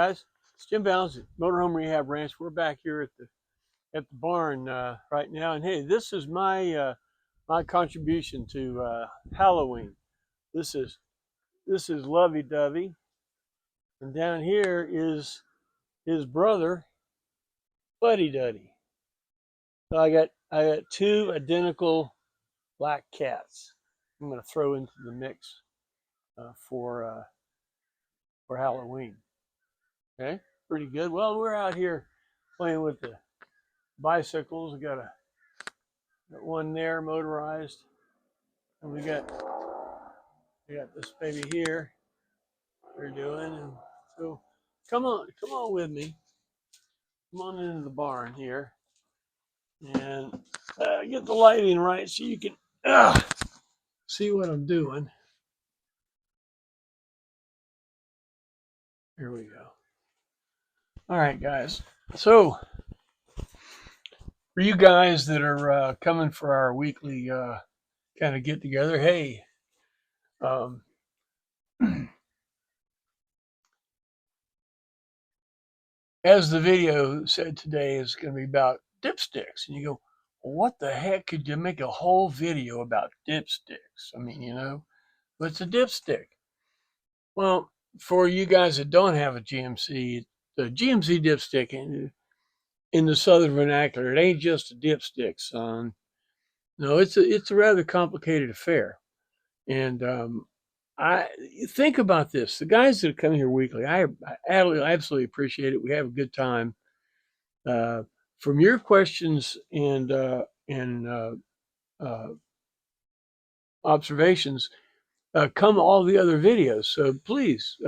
Guys, it's Jim Bounds at Motorhome Rehab Ranch. We're back here at the barn right now, and hey, this is my my contribution to Halloween. This is Lovey Dovey, and down here is his brother Buddy Duddy. So I got two identical black cats. I'm going to throw into the mix for Halloween. Okay, pretty good. Well, we're out here playing with the bicycles. We got one there motorized, and we got this baby here we're doing. And so come on with me. Come on into the barn here and get the lighting right so you can see what I'm doing. Here we go. All right, guys. So for you guys that are coming for our weekly kind of get together, hey, as the video said today, is going to be about dipsticks. And you go, well, what the heck could you make a whole video about dipsticks? I mean, you know, what's a dipstick? Well, for you guys that don't have a GMC, the GMC dipstick in the Southern vernacular, it ain't just a dipstick, son. No, it's a rather complicated affair. And I think about this. The guys that come here weekly, I absolutely appreciate it. We have a good time. From your questions and observations, come all the other videos. So please,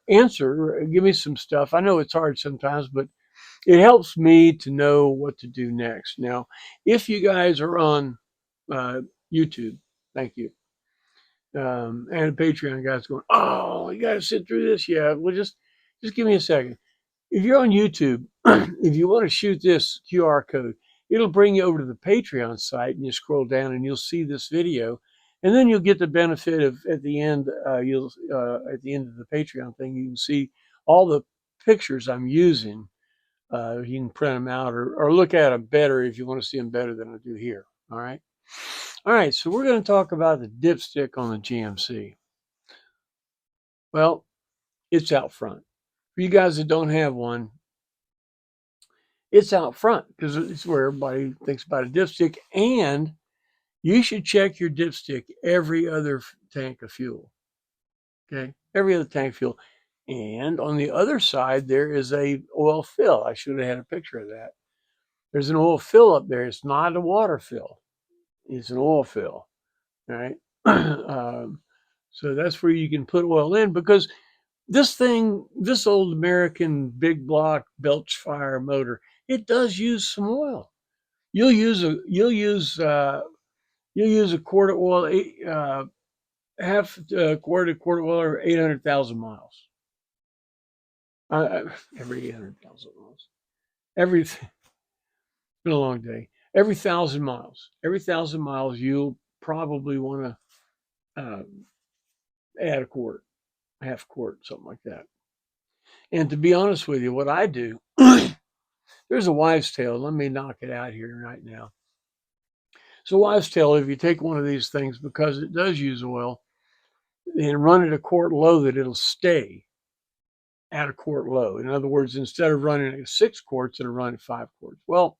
answer. Give me some stuff. I know it's hard sometimes, but it helps me to know what to do next. Now, if you guys are on YouTube, thank you. And Patreon guys going, oh, you got to sit through this. Yeah, well, just give me a second. If you're on YouTube, if you want to shoot this QR code, it'll bring you over to the Patreon site, and you scroll down and you'll see this video, and then you'll get the benefit of at the end. At the end of the Patreon thing, you can see all the pictures I'm using. You can print them out or look at them better if you want to see them better than I do here. All right. All right. So we're going to talk about the dipstick on the GMC. Well, it's out front. For you guys that don't have one, it's out front because it's where everybody thinks about a dipstick, and you should check your dipstick every other tank of fuel. Okay, every other tank of fuel. And on the other side, there is a oil fill. I should have had a picture of that. There's an oil fill up there. It's not a water fill. It's an oil fill. All right. So that's where you can put oil in, because this old American big block belch fire motor, it does use some oil. You'll use a quart of oil, half a quart of oil, or 800,000 miles. Every 800,000 miles. It's been a long day. Every 1,000 miles, you'll probably want to add a quart, half a quart, something like that. And to be honest with you, what I do, there's a wives' tale. Let me knock it out here right now. So wives' tale, if you take one of these things, because it does use oil, and run it a quart low, that it'll stay at a quart low. In other words, instead of running at 6 quarts, it'll run at 5 quarts. Well,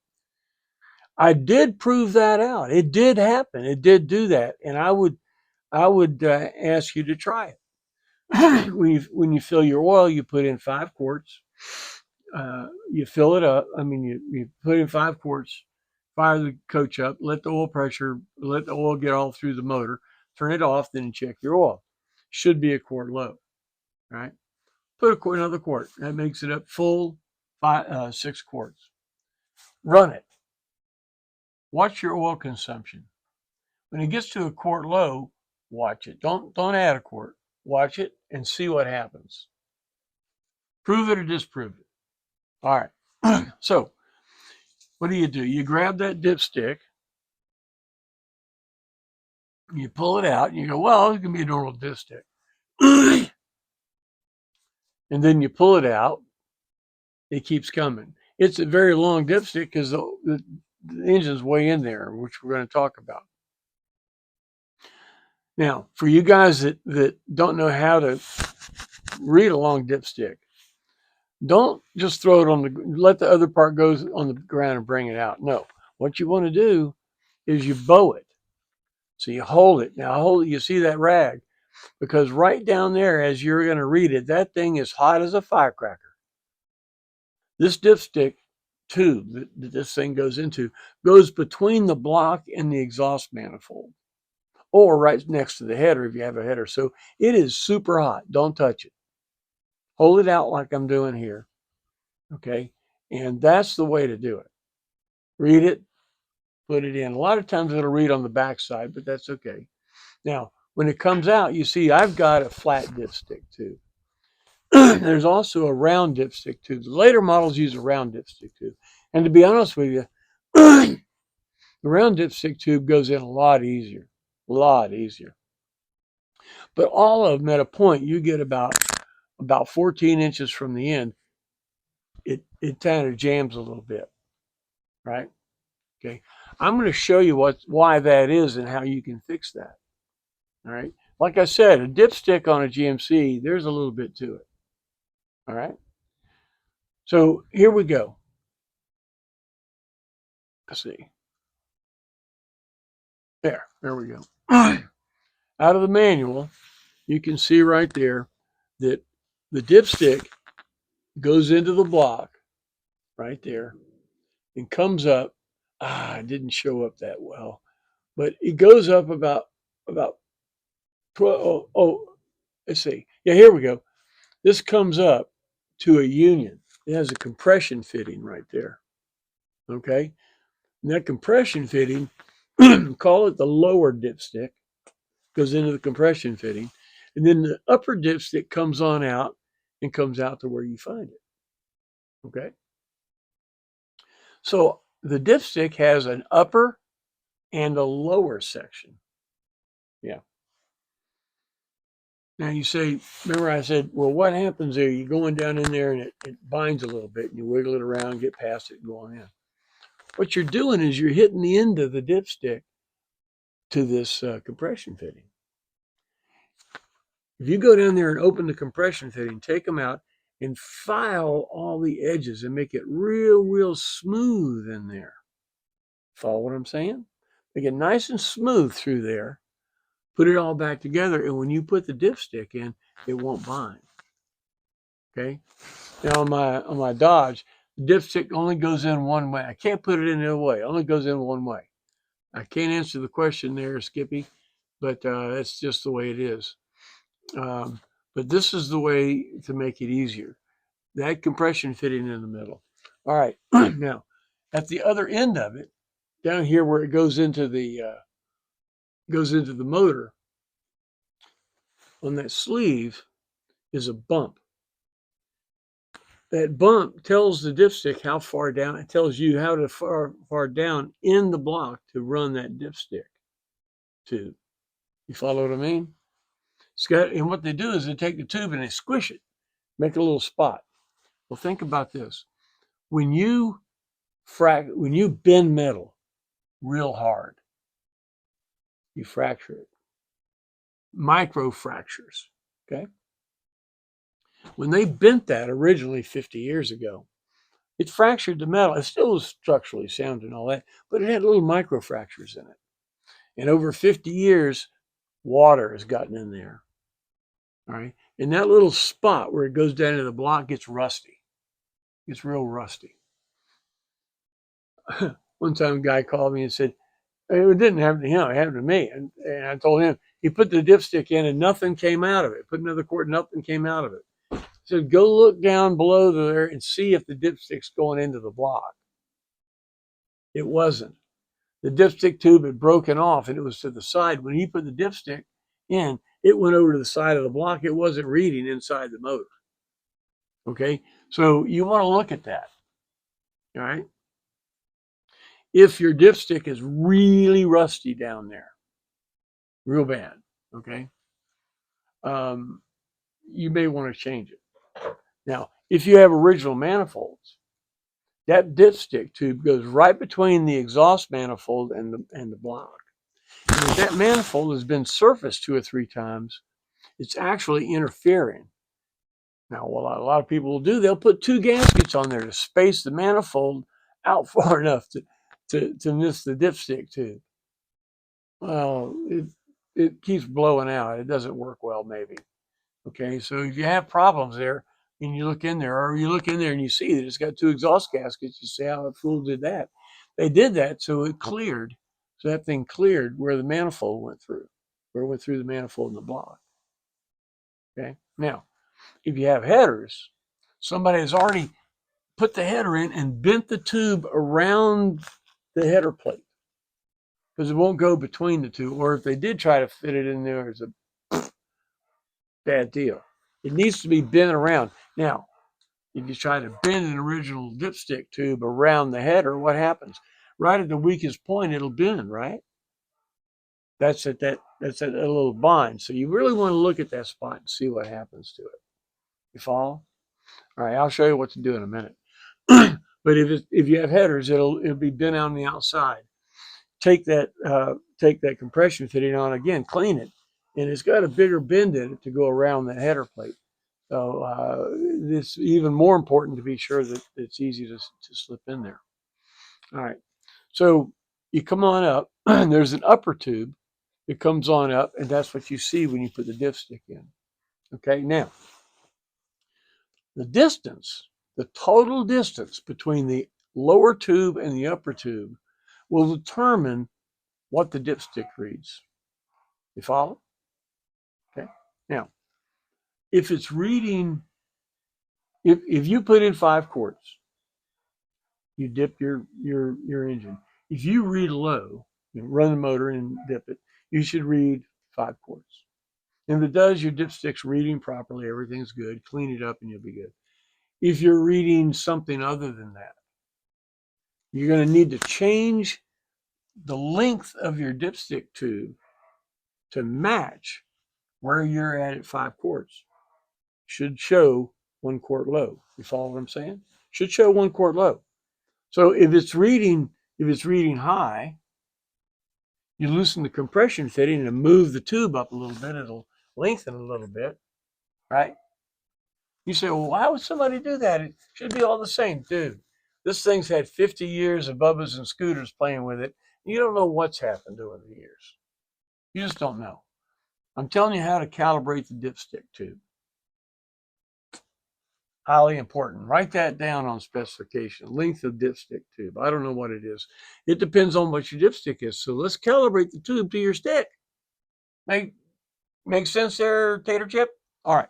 I did prove that out. It did happen. It did do that. And I would ask you to try it. When you fill your oil, you put in 5 quarts. You fill it up. I mean, you put in 5 quarts, fire the coach up, let the oil get all through the motor, turn it off, then check your oil. Should be a quart low, right? Put another quart. That makes it up full 6 quarts. Run it. Watch your oil consumption. When it gets to a quart low, watch it. Don't add a quart. Watch it and see what happens. Prove it or disprove it. All right. So what do? You grab that dipstick, you pull it out, and you go, well, it can be a normal dipstick. and then you pull it out, it keeps coming. It's a very long dipstick because the engine's way in there, which we're going to talk about. Now, for you guys that don't know how to read a long dipstick, don't just throw it on let the other part go on the ground and bring it out. No, what you want to do is you bow it. So you hold it. Now hold it, you see that rag, because right down there as you're going to read it, that thing is hot as a firecracker. This dipstick tube that this thing goes into goes between the block and the exhaust manifold, or right next to the header if you have a header. So it is super hot. Don't touch it. Hold it out like I'm doing here. Okay. And that's the way to do it. Read it, put it in. A lot of times it'll read on the back side, but that's okay. Now, when it comes out, you see I've got a flat dipstick tube. There's also a round dipstick tube. The later models use a round dipstick tube. And to be honest with you, the round dipstick tube goes in a lot easier. But all of them at a point, you get about 14 inches from the end, it kind of jams a little bit, right? Okay. I'm going to show you why that is and how you can fix that. All right. Like I said, a dipstick on a GMC, there's a little bit to it. All right. So here we go. Let's see. There we go. Out of the manual, you can see right there that the dipstick goes into the block right there and comes up. It didn't show up that well, but it goes up about 12. Let's see. Yeah, here we go. This comes up to a union. It has a compression fitting right there. Okay. And that compression fitting, call it the lower dipstick, goes into the compression fitting. And then the upper dipstick comes on out and comes out to where you find it. Okay. So the dipstick has an upper and a lower section. Yeah. Now you say, remember I said, well, what happens there? You're going down in there and it binds a little bit and you wiggle it around, get past it, and go on in. What you're doing is you're hitting the end of the dipstick to this compression fitting. If you go down there and open the compression fitting, take them out and file all the edges and make it real smooth in there. Follow what I'm saying? Make it nice and smooth through there. Put it all back together, and when you put the dipstick in, it won't bind. Okay. Now on my Dodge, the dipstick only goes in one way. I can't put it in the other way. It only goes in one way. I can't answer the question there, Skippy, but that's just the way it is. But this is the way to make it easier. That compression fitting in the middle. All right. Now, at the other end of it, down here where it goes into the motor, on that sleeve is a bump. That bump tells the dipstick how far down. It tells you how to far down in the block to run that dipstick tube. You follow what I mean? And what they do is they take the tube and they squish it, make a little spot. Well, think about this. When you bend metal real hard, you fracture it. Micro fractures. Okay. When they bent that originally 50 years ago, it fractured the metal. It still was structurally sound and all that, but it had little micro fractures in it. And over 50 years, water has gotten in there. All right. And that little spot where it goes down to the block gets rusty. It's real rusty. One time a guy called me and said, it didn't happen to him, it happened to me. And I told him, he put the dipstick in and nothing came out of it. Put another quart, nothing came out of it. He said, go look down below there and see if the dipstick's going into the block. It wasn't. The dipstick tube had broken off and it was to the side. When he put the dipstick in, it went over to the side of the block. It wasn't reading inside the motor. Okay, so you want to look at that. All right. If your dipstick is really rusty down there, real bad, okay, you may want to change it. Now, if you have original manifolds, that dipstick tube goes right between the exhaust manifold and the block. And if that manifold has been surfaced 2 or 3 times, it's actually interfering. Now, what a lot of people will do, they'll put 2 gaskets on there to space the manifold out far enough to miss the dipstick tube. Well, it keeps blowing out. It doesn't work well, maybe. Okay, so if you have problems there and you look in there, or you look in there and you see that it's got 2 exhaust gaskets, you say, how the fool did that? They did that so it cleared. So that thing cleared where the manifold went through, where it went through the manifold in the block. Okay, now, if you have headers, somebody has already put the header in and bent the tube around the header plate because it won't go between the two. Or if they did try to fit it in there, it's a bad deal. It needs to be bent around. Now, if you try to bend an original dipstick tube around the header, what happens? Right at the weakest point, it'll bend, right? That's at a little bind. So you really want to look at that spot and see what happens to it. You follow? All right, I'll show you what to do in a minute. But if you have headers, it'll be bent on the outside. Take that compression fitting on again, clean it, and it's got a bigger bend in it to go around the header plate. So it's even more important to be sure that it's easy to slip in there. All right, so you come on up, and there's an upper tube that comes on up, and that's what you see when you put the dipstick in. Okay, now the distance, the total distance between the lower tube and the upper tube will determine what the dipstick reads. You follow? Okay. Now, if it's reading, if you put in 5 quarts, you dip your engine. If you read low, you run the motor and dip it, you should read 5 quarts. And if it does, your dipstick's reading properly, everything's good, clean it up and you'll be good. If you're reading something other than that, you're going to need to change the length of your dipstick tube to match where you're at 5 quarts. Should show 1 quart low. You follow what I'm saying? Should show 1 quart low. So if it's reading high, you loosen the compression fitting and move the tube up a little bit. It'll lengthen a little bit, right? You say, well, why would somebody do that? It should be all the same. Dude, this thing's had 50 years of Bubbas and Scooters playing with it. You don't know what's happened over the years. You just don't know. I'm telling you how to calibrate the dipstick tube. Highly important. Write that down on specification. Length of dipstick tube. I don't know what it is. It depends on what your dipstick is. So let's calibrate the tube to your stick. Make sense there, tater chip? All right.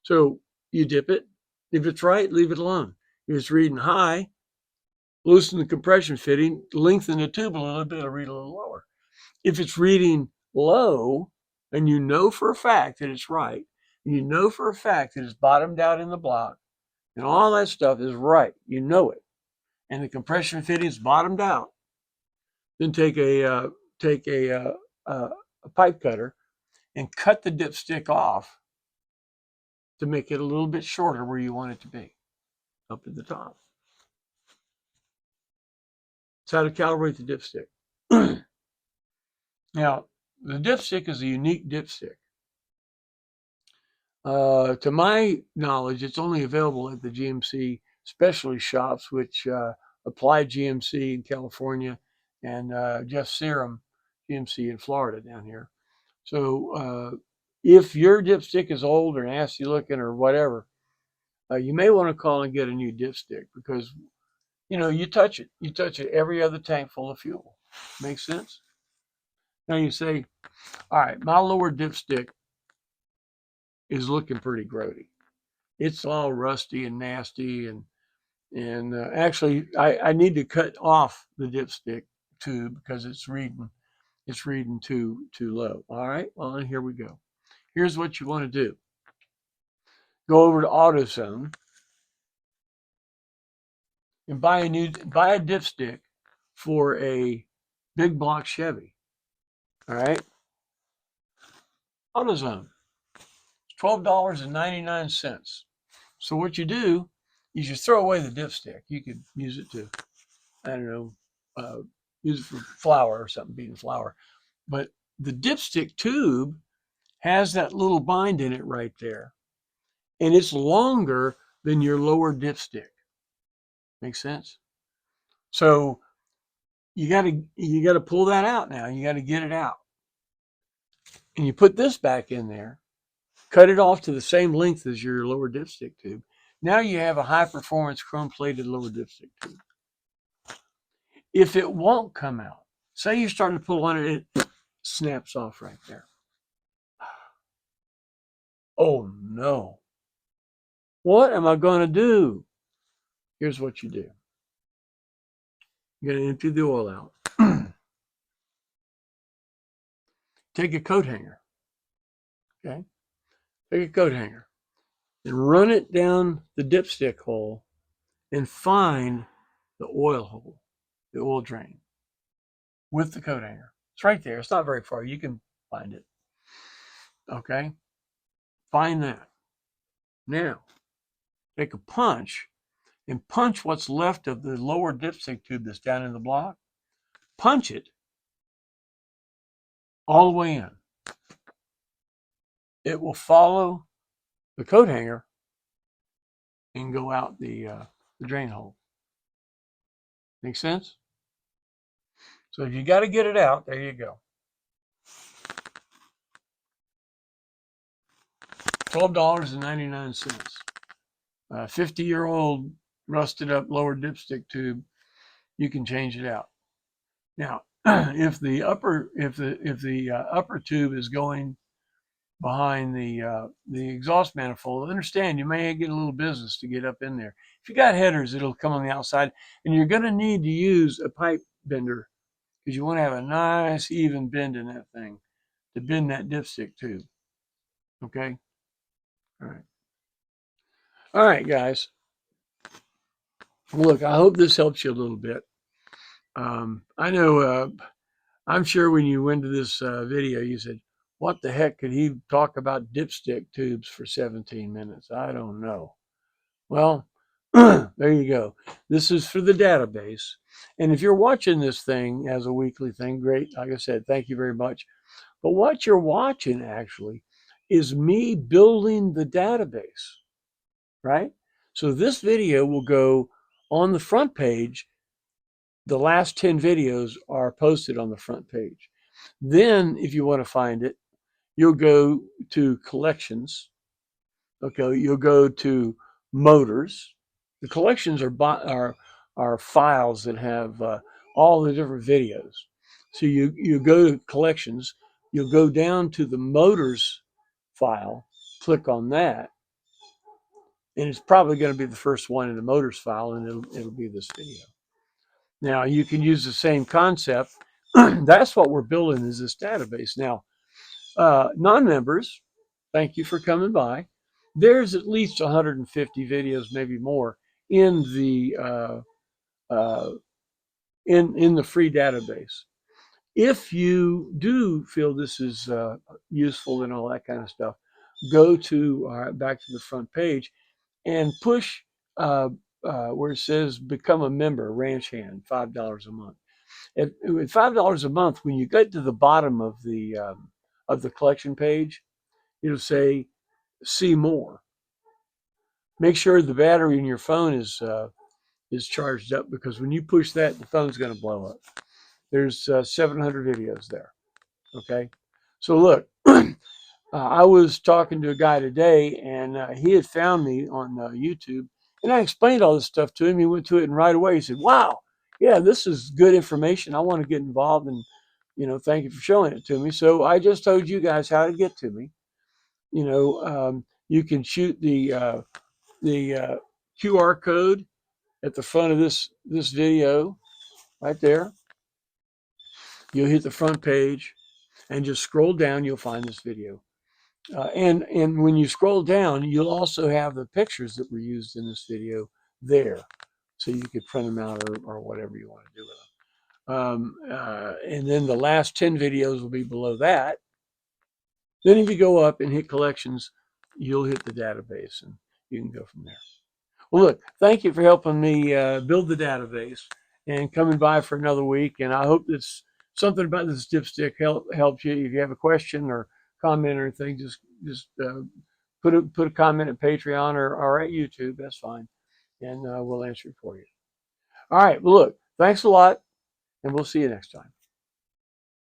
So you dip it. If it's right, leave it alone. If it's reading high, loosen the compression fitting, lengthen the tube a little bit, it'll read a little lower. If it's reading low, and you know for a fact that it's right, and you know for a fact that it's bottomed out in the block, and all that stuff is right, you know it, and the compression fitting is bottomed out, then take a pipe cutter and cut the dipstick off to make it a little bit shorter where you want it to be, up at the top. That's how to calibrate the dipstick. Now, the dipstick is a unique dipstick. To my knowledge, it's only available at the GMC specialty shops, which Apply GMC in California and Jeff Serum GMC in Florida down here. So if your dipstick is old or nasty looking or whatever, you may want to call and get a new dipstick because, you touch it. You touch it every other tank full of fuel. Makes sense? Now you say, all right, my lower dipstick is looking pretty grody. It's all rusty and nasty, and actually, I need to cut off the dipstick tube because it's reading too low. All right, well then here we go. Here's what you want to do. Go over to AutoZone and buy a dipstick for a big block Chevy. All right, AutoZone. It's $12.99. So what you do is you throw away the dipstick. You could use it to, I don't know, use it for flour or something, beating flour. But the dipstick tube has that little bind in it right there. And it's longer than your lower dipstick. Make sense? So you gotta pull that out now. You gotta get it out. And you put this back in there, cut it off to the same length as your lower dipstick tube. Now you have a high performance chrome plated lower dipstick tube. If it won't come out, say you're starting to pull on it, it snaps off right there. Oh no. What am I going to do? Here's what you do. You're going to empty the oil out. Take a coat hanger. Okay. Take a coat hanger and run it down the dipstick hole and find the oil hole, the oil drain with the coat hanger. It's right there. It's not very far. You can find it. Okay. Find that. Now, take a punch and punch what's left of the lower dipstick tube that's down in the block. Punch it all the way in. It will follow the coat hanger and go out the drain hole. Make sense? So if you got to get it out, there you go. $12.99. 50-year-old rusted up lower dipstick tube. You can change it out. Now, if the upper tube is going behind the exhaust manifold, understand you may get a little business to get up in there. If you got headers, it'll come on the outside, and you're going to need to use a pipe bender because you want to have a nice even bend in that thing to bend that dipstick tube. Okay. All right, guys. Look, I hope this helps you a little bit. I know. I'm sure when you went to this video, you said, "What the heck could he talk about dipstick tubes for 17 minutes?" I don't know. Well, there you go. This is for the database. And if you're watching this thing as a weekly thing, great. Like I said, thank you very much. But what you're watching actually is me building the database, right? So this video will go on the front page. The last 10 videos are posted on the front page. Then, if you want to find it, you'll go to collections. Okay, you'll go to motors. The collections are files that have all the different videos. So you go to collections. You'll go down to the motors file. Click on that, and it's probably going to be the first one in the motors file, and it'll be this video. Now you can use the same concept. That's what we're building is this database. Now, non-members, thank you for coming by. There's at least 150 videos, maybe more, in the in the free database. If you do feel this is useful and all that kind of stuff, go to back to the front page and push where it says become a member, Ranch Hand, $5 a month. At $5 a month, when you get to the bottom of the collection page, it'll say see more. Make sure the battery in your phone is charged up because when you push that, the phone's going to blow up. There's 700 videos there. Okay, so look, I was talking to a guy today, and he had found me on YouTube, and I explained all this stuff to him. He went to it, and right away he said, "Wow, yeah, this is good information. I want to get involved, and thank you for showing it to me." So I just told you guys how to get to me. You can shoot the QR code at the front of this video right there. You'll hit the front page and just scroll down. You'll find this video. And when you scroll down, you'll also have the pictures that were used in this video there. So you could print them out or whatever you want to do with them. And then the last 10 videos will be below that. Then if you go up and hit collections, you'll hit the database. And you can go from there. Well, look, thank you for helping me build the database and coming by for another week. And I hope this something about this dipstick helps you. If you have a question or comment or anything, just put a comment at Patreon or at YouTube. That's fine, and we'll answer it for you. All right. Well, look, thanks a lot, and we'll see you next time.